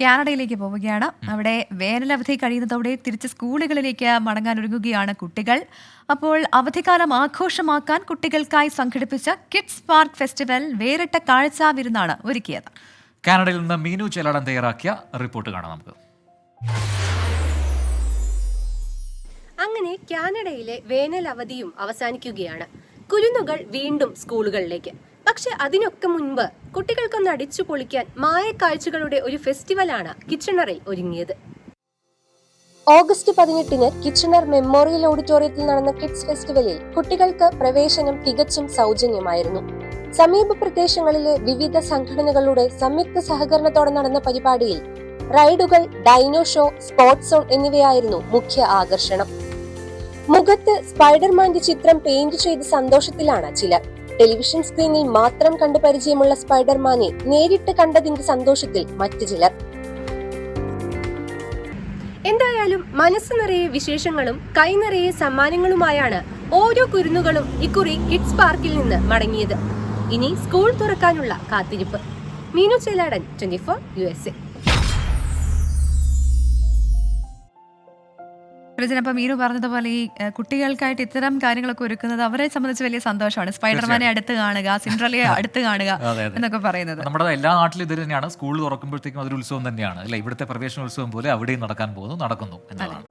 കാനഡയിലേക്ക് പോവുകയാണ്. അവിടെ വേനലവധി കഴിയുന്നതോടെ തിരിച്ച് സ്കൂളുകളിലേക്ക് മടങ്ങാൻ ഒരുങ്ങുകയാണ് കുട്ടികൾ. അപ്പോൾ അവധിക്കാലം ആഘോഷമാക്കാൻ കുട്ടികൾക്കായി സംഘടിപ്പിച്ച കിഡ്സ് പാർക്ക് ഫെസ്റ്റിവൽ വേറിട്ട കാഴ്ചാ വിരുന്നാണ് ഒരുക്കിയത്. കാനഡയിൽ നിന്ന് മീനു ചെലാടൻ തയ്യാറാക്കിയ റിപ്പോർട്ട് കാണാം നമുക്ക്. അങ്ങനെ കാനഡയിലെ വേനൽ അവധിയും അവസാനിക്കുകയാണ്. കുരുന്നുകൾ വീണ്ടും സ്കൂളുകളിലേക്ക്. പക്ഷെ അതിനൊക്കെ മുൻപ് കുട്ടികൾക്കൊന്ന് അടിച്ചു പൊളിക്കാൻ മായക്കാഴ്ചകളുടെ ഒരു ഫെസ്റ്റിവലാണ് കിച്ചണറിൽ ഒരുങ്ങിയത്. ഓഗസ്റ്റ് 18-ന് കിച്ചണർ മെമ്മോറിയൽ ഓഡിറ്റോറിയത്തിൽ നടന്ന കിഡ്സ് ഫെസ്റ്റിവലിൽ കുട്ടികൾക്ക് പ്രവേശനം തികച്ചും സൗജന്യമായിരുന്നു. സമീപ പ്രദേശങ്ങളിലെ വിവിധ സംഘടനകളുടെ സംയുക്ത സഹകരണത്തോടെ നടന്ന പരിപാടിയിൽ റൈഡുകൾ, ഡൈനോ ഷോ, സ്പോർട്സ് സോൺ എന്നിവയായിരുന്നു മുഖ്യ ആകർഷണം. മുഖത്ത് സ്പൈഡർമാന്റെ ചിത്രം പെയിന്റ് ചെയ്ത സന്തോഷത്തിലാണ് ചിലർ. ടെലിവിഷൻ സ്ക്രീനിൽ മാത്രം കണ്ടു പരിചയമുള്ള സ്പൈഡർമാനെ നേരിട്ട് കണ്ടതിന്റെ സന്തോഷത്തിൽ മറ്റു ചിലർ. എന്തായാലും മനസ്സ് നിറയെ വിശേഷങ്ങളും കൈ നിറയെ സമ്മാനങ്ങളുമായാണ് ഓരോ കുരുന്നുകളും ഇക്കുറി കിഡ്സ് പാർക്കിൽ നിന്ന് മടങ്ങിയത്. ഇനി സ്കൂൾ തുറക്കാനുള്ള കാത്തിരിപ്പ്. മീനു ചെലാടൻ, 24 USA. അപ്പം മീനു പറഞ്ഞതുപോലെ ഈ കുട്ടികൾക്കായിട്ട് ഇത്തരം കാര്യങ്ങളൊക്കെ ഒരുക്കുന്നത് അവരെ സംബന്ധിച്ച് വലിയ സന്തോഷമാണ്. സ്പൈഡർമാനെ അടുത്ത് കാണുക, സിൻഡ്രലയെ അടുത്ത് കാണുക എന്നൊക്കെ പറയുന്നത്. നമ്മുടെ എല്ലാ നാട്ടിലും ഇത് തന്നെയാണ്. സ്കൂൾ തുറക്കുമ്പോഴത്തേക്കും അതൊരു ഉത്സവം തന്നെയാണ് അല്ലെ. ഇവിടുത്തെ പ്രവേശനോത്സവം പോലെ അവിടെയും നടക്കാൻ പോകുന്നു, നടക്കുന്നു എന്നതാണ്.